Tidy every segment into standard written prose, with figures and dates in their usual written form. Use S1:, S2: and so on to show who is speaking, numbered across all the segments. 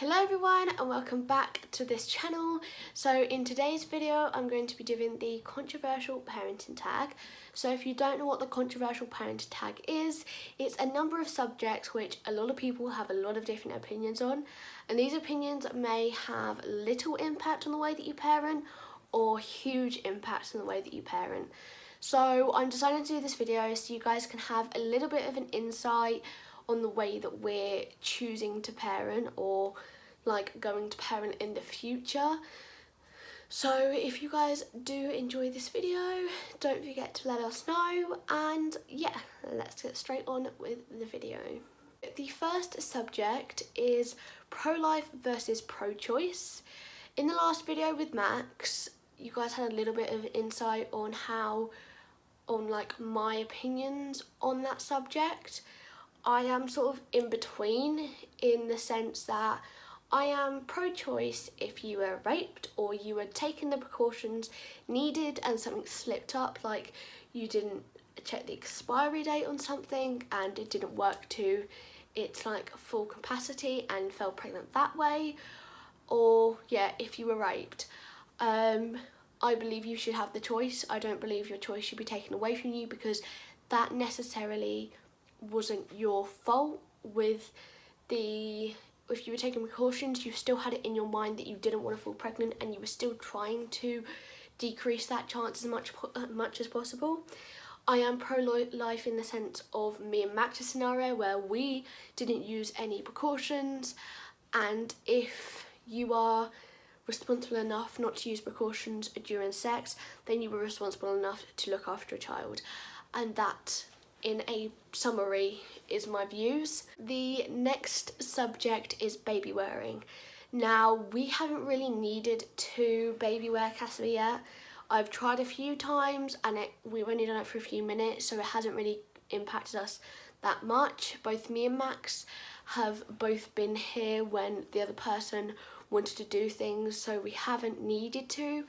S1: Hello everyone and welcome back to this channel. So in today's video I'm going to be doing the controversial parenting tag. So if you don't know what the controversial parenting tag is, it's a number of subjects which a lot of people have a lot of different opinions on, and these opinions may have little impact on the way that you parent or huge impact on the way that you parent. So I'm deciding to do this video so you guys can have a little bit of an insight on the way that we're choosing to parent or like going to parent in the future. So if you guys do enjoy this video, don't forget to let us know, and yeah, let's get straight on with the video. The first subject is pro-life versus pro-choice. In the last video with Max, you guys had a little bit of insight on like my opinions on that subject. I am sort of in between, in the sense that I am pro-choice if you were raped or you were taking the precautions needed and something slipped up, like you didn't check the expiry date on something and it didn't work to its like full capacity and fell pregnant that way, or yeah, if you were raped. I believe you should have the choice. I don't believe your choice should be taken away from you, because that necessarily wasn't your fault. If you were taking precautions, you still had it in your mind that you didn't want to fall pregnant and you were still trying to decrease that chance as much as possible. I am pro-life in the sense of me and Max's scenario where we didn't use any precautions, and if you are responsible enough not to use precautions during sex, then you were responsible enough to look after a child. And that, in a summary, is my views. The next subject is baby wearing. Now, we haven't really needed to baby wear Casper yet. I've tried a few times and we've only done it for a few minutes, so it hasn't really impacted us that much. Both me and Max have both been here when the other person wanted to do things, so we haven't needed to.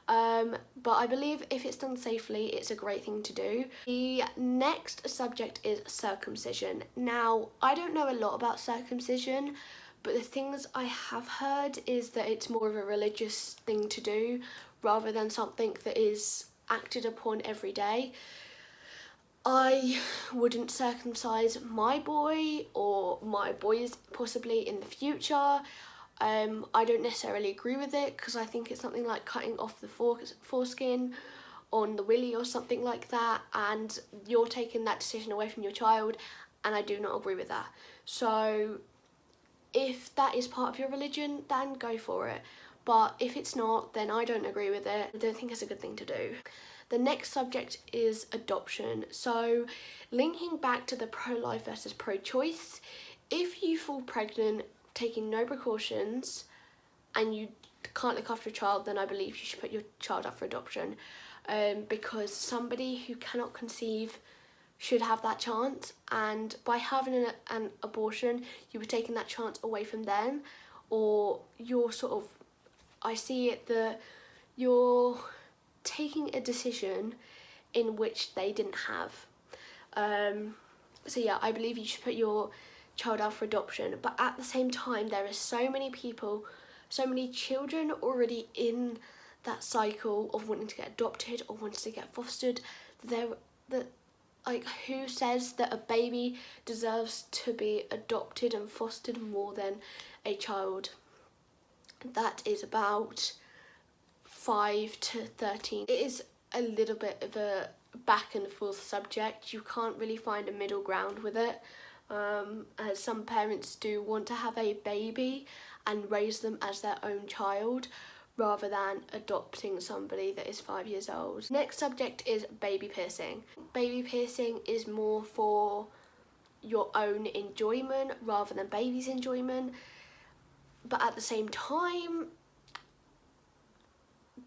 S1: But I believe if it's done safely, it's a great thing to do. The next subject is circumcision. Now, I don't know a lot about circumcision, but the things I have heard is that it's more of a religious thing to do rather than something that is acted upon every day. I wouldn't circumcise my boy or my boys possibly in the future. I don't necessarily agree with it, because I think it's something like cutting off the foreskin on the willy or something like that, and you're taking that decision away from your child, and I do not agree with that. So if that is part of your religion, then go for it, but if it's not, then I don't agree with it. I don't think it's a good thing to do. The next subject is adoption. So linking back to the pro-life versus pro-choice, if you fall pregnant taking no precautions and you can't look after a child, then I believe you should put your child up for adoption, because somebody who cannot conceive should have that chance, and by having an abortion you were taking that chance away from them, or you're sort of, I see it that you're taking a decision in which they didn't have. So yeah, I believe you should put your child out for adoption, but at the same time there are so many people, so many children already in that cycle of wanting to get adopted or wanting to get fostered. Like, who says that a baby deserves to be adopted and fostered more than a child that is about 5 to 13? It is a little bit of a back and forth subject. You can't really find a middle ground with it. As some parents do want to have a baby and raise them as their own child rather than adopting somebody that is 5 years old. Next subject is baby piercing. Baby piercing is more for your own enjoyment rather than baby's enjoyment, but at the same time,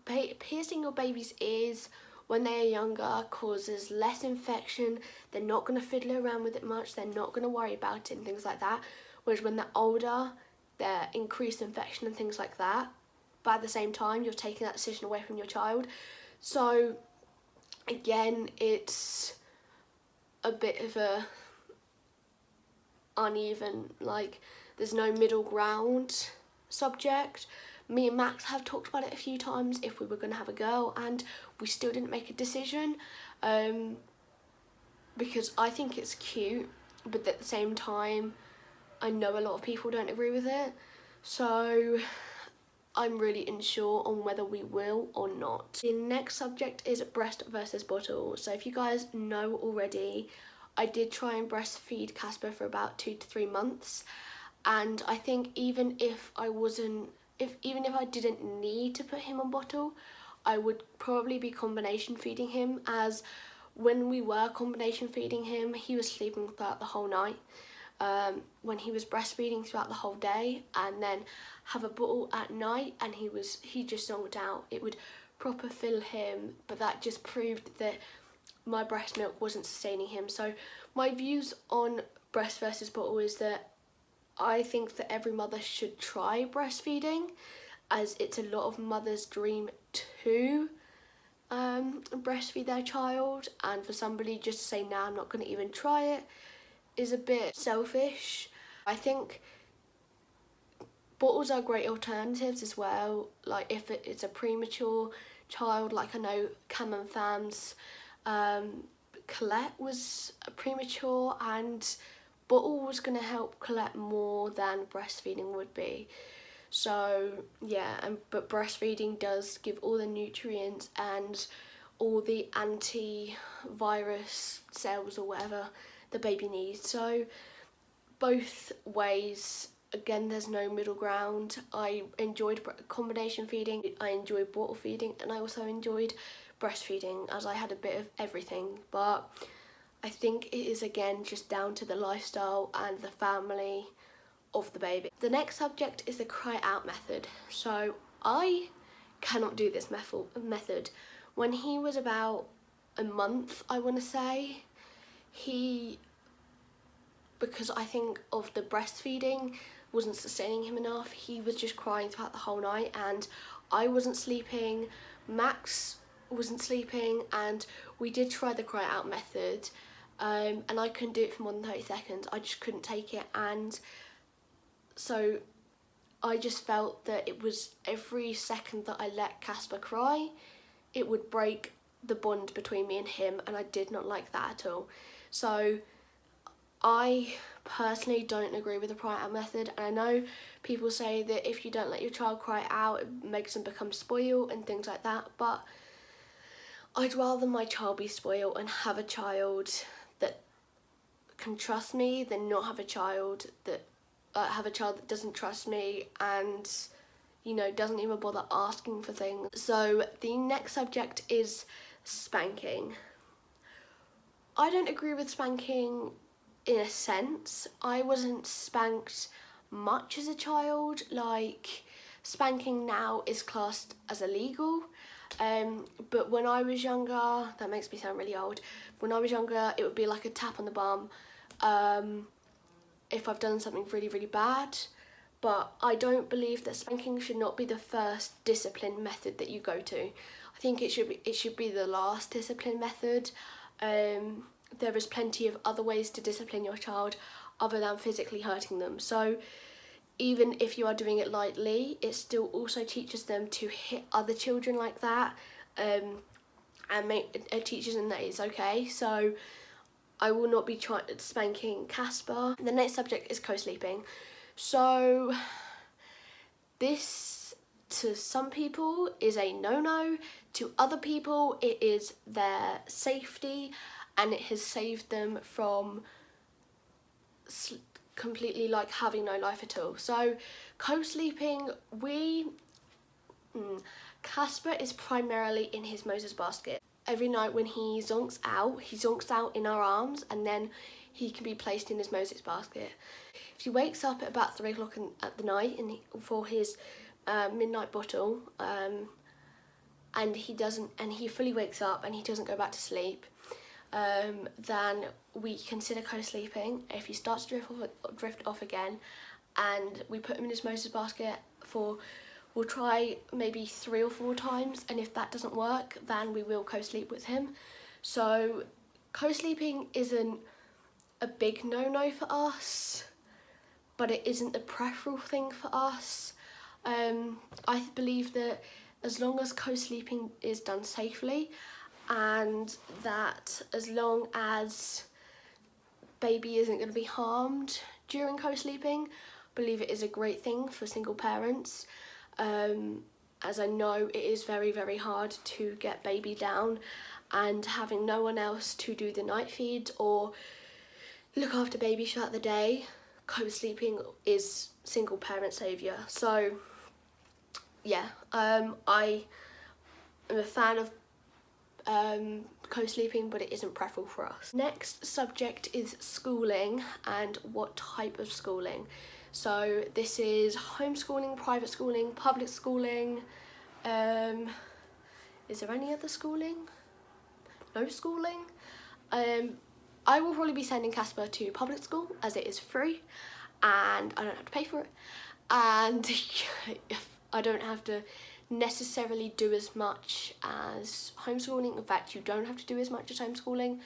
S1: piercing your baby's ears when they are younger causes less infection. They're not going to fiddle around with it much, they're not going to worry about it and things like that, whereas when they're older, they're increased infection and things like that, but at the same time you're taking that decision away from your child. So again, it's a bit of a uneven, like there's no middle ground subject. Me and Max have talked about it a few times if we were going to have a girl, and we still didn't make a decision, because I think it's cute, but at the same time I know a lot of people don't agree with it, so I'm really unsure on whether we will or not. The next subject is breast versus bottle. So if you guys know already, I did try and breastfeed Casper for about 2 to 3 months, and I think even if I didn't need to put him on bottle, I would probably be combination feeding him, as when we were combination feeding him, he was sleeping throughout the whole night. When he was breastfeeding throughout the whole day, and then have a bottle at night, and he just zonked out. It would proper fill him, but that just proved that my breast milk wasn't sustaining him. So my views on breast versus bottle is that I think that every mother should try breastfeeding, as it's a lot of mothers' dream to breastfeed their child, and for somebody just to say, nah, I'm not going to even try it, is a bit selfish. I think bottles are great alternatives as well, like if it's a premature child, like I know Cam and Fam's Colette was premature, and bottle was going to help Colette more than breastfeeding would be. So yeah, but breastfeeding does give all the nutrients and all the anti-virus cells or whatever the baby needs. So both ways, again, there's no middle ground. I enjoyed combination feeding, I enjoyed bottle feeding, and I also enjoyed breastfeeding, as I had a bit of everything. But I think it is again just down to the lifestyle and the family of the baby. The next subject is the cry out method. So I cannot do this method. When he was about a month, I want to say, because I think of the breastfeeding wasn't sustaining him enough, he was just crying throughout the whole night, and I wasn't sleeping, Max wasn't sleeping, and we did try the cry out method, and I couldn't do it for more than 30 seconds. I just couldn't take it, and so I just felt that it was every second that I let Casper cry, it would break the bond between me and him, and I did not like that at all. So I personally don't agree with the cry out method, and I know people say that if you don't let your child cry out, it makes them become spoiled and things like that, but I'd rather my child be spoiled and have a child that can trust me than not have a child that doesn't trust me and, you know, doesn't even bother asking for things. So the next subject is spanking. I don't agree with spanking in a sense. I wasn't spanked much as a child. Like, spanking now is classed as illegal, but when I was younger, that makes me sound really old, when I was younger it would be like a tap on the bum if I've done something really, really bad. But I don't believe that spanking should not be the first discipline method that you go to. I think it should be the last discipline method. There is plenty of other ways to discipline your child other than physically hurting them. So even if you are doing it lightly, it still also teaches them to hit other children like that, and it teaches them that it's okay. So I will not be spanking Casper. The next subject is co-sleeping. So this, to some people, is a no-no. To other people, it is their safety, and it has saved them from completely like having no life at all. So co-sleeping, Casper is primarily in his Moses basket. Every night when he zonks out in our arms, and then he can be placed in his Moses basket. If he wakes up at about 3 o'clock at the night for his midnight bottle, and he fully wakes up and he doesn't go back to sleep, then we consider co-sleeping. If he starts to drift off again, and we put him in his Moses basket we'll try maybe 3 or 4 times, and if that doesn't work, then we will co-sleep with him. So co-sleeping isn't a big no-no for us, but it isn't the preferable thing for us. I believe that as long as co-sleeping is done safely, and that as long as baby isn't going to be harmed during co-sleeping, I believe it is a great thing for single parents. As I know, it is very, very hard to get baby down, and having no one else to do the night feeds or look after baby throughout the day, co-sleeping is single parent saviour. So yeah, I am a fan of co-sleeping, but it isn't preferable for us. Next subject is schooling and what type of schooling. So this is homeschooling, private schooling, public schooling. Is there any other schooling? No schooling. I will probably be sending Casper to public school as it is free and I don't have to pay for it, and I don't have to necessarily do as much as homeschooling. In fact, you don't have to do as much as homeschooling,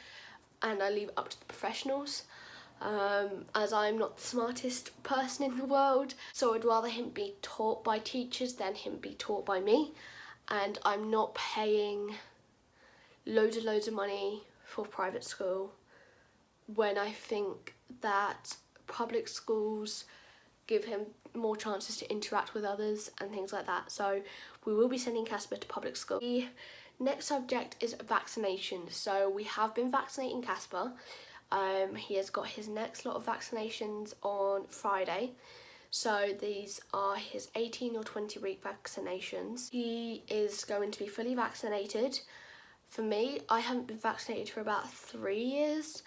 S1: and I leave it up to the professionals, as I'm not the smartest person in the world, so I'd rather him be taught by teachers than him be taught by me, and I'm not paying loads of money for private school when I think that public schools give him more chances to interact with others and things like that. So we will be sending Casper to public school. The next subject is vaccinations. So we have been vaccinating Casper. He has got his next lot of vaccinations on Friday. So these are his 18 or 20 week vaccinations. He is going to be fully vaccinated. For me, I haven't been vaccinated for about 3 years,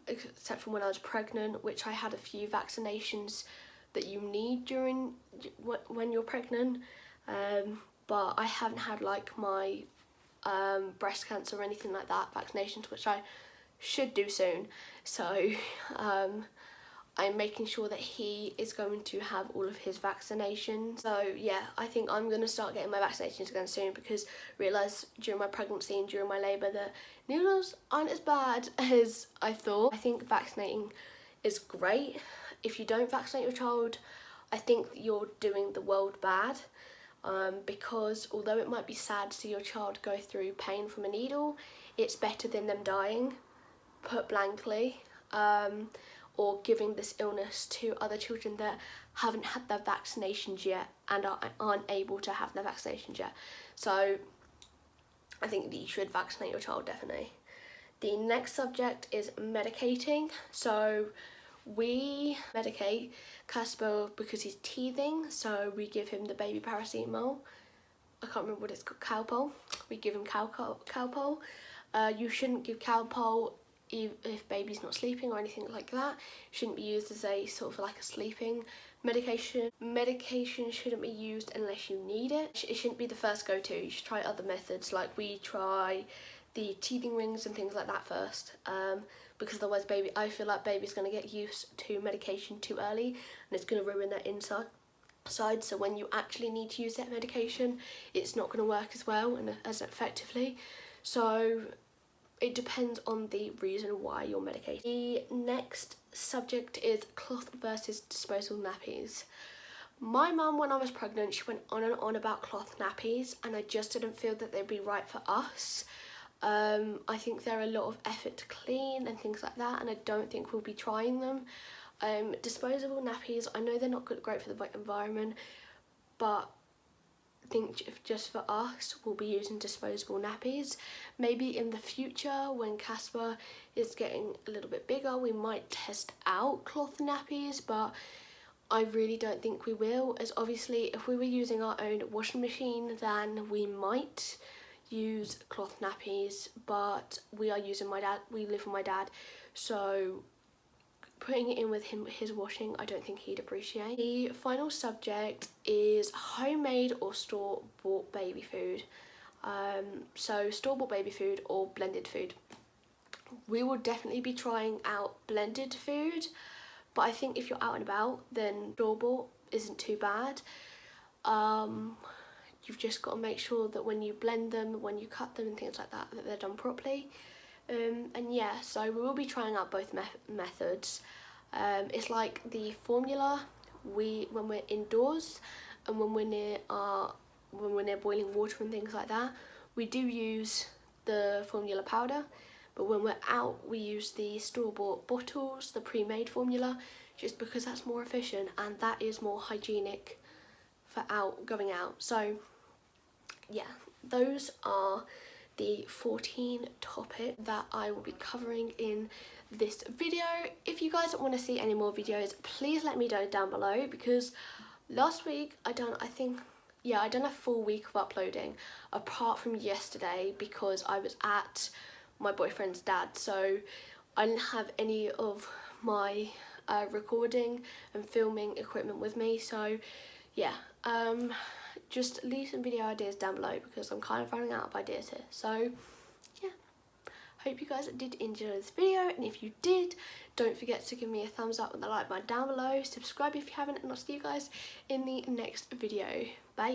S1: except from when I was pregnant, which I had a few vaccinations that you need during when you're pregnant, but I haven't had like my breast cancer or anything like that vaccinations, which I should do soon. So I'm making sure that he is going to have all of his vaccinations. So yeah, I think I'm going to start getting my vaccinations again soon, because I realised during my pregnancy and during my labour that needles aren't as bad as I thought. I think vaccinating is great. If you don't vaccinate your child, I think you're doing the world bad, because although it might be sad to see your child go through pain from a needle, it's better than them dying, put blankly, or giving this illness to other children that haven't had their vaccinations yet and aren't able to have their vaccinations yet. So I think that you should vaccinate your child, definitely. The next subject is medicating. So we medicate Casper because he's teething, so we give him the baby paracetamol. I can't remember what it's called, Calpol. We give him Calpol. You shouldn't give Calpol if baby's not sleeping or anything like that. It shouldn't be used as a sort of like a sleeping medication. Medication shouldn't be used unless you need it. It shouldn't be the first go-to. You should try other methods, like we try the teething rings and things like that first, because otherwise I feel like baby's going to get used to medication too early and it's going to ruin their inside. So when you actually need to use that medication, it's not going to work as well and as effectively. So it depends on the reason why you're medicated. The next subject is cloth versus disposable nappies. My mum, when I was pregnant, she went on and on about cloth nappies, and I just didn't feel that they'd be right for us. I think they're a lot of effort to clean and things like that, and I don't think we'll be trying them. Disposable nappies, I know they're not great for the environment, but I think just for us, we'll be using disposable nappies. Maybe in the future, when Casper is getting a little bit bigger, we might test out cloth nappies, but I really don't think we will, as obviously if we were using our own washing machine, then we might use cloth nappies, but we live with my dad, so putting it in with his washing, I don't think he'd appreciate. The final subject is homemade or store-bought baby food. So store-bought baby food or blended food. We will definitely be trying out blended food, but I think if you're out and about, then store-bought isn't too bad. You've just got to make sure that when you blend them, when you cut them and things like that, that they're done properly. And yeah, so we will be trying out both methods. It's like the formula when we're indoors and when we're near boiling water and things like that, we do use the formula powder. But when we're out, we use the store-bought bottles, the pre-made formula, just because that's more efficient and that is more hygienic for going out. So yeah, those are the 14 topics that I will be covering in this video. If you guys want to see any more videos, please let me know down below, because last week I done a full week of uploading, apart from yesterday because I was at my boyfriend's dad, so I didn't have any of my recording and filming equipment with me. So yeah, just leave some video ideas down below because I'm kind of running out of ideas here. So yeah, hope you guys did enjoy this video, and if you did, don't forget to give me a thumbs up and the like button down below, subscribe if you haven't, and I'll see you guys in the next video. Bye.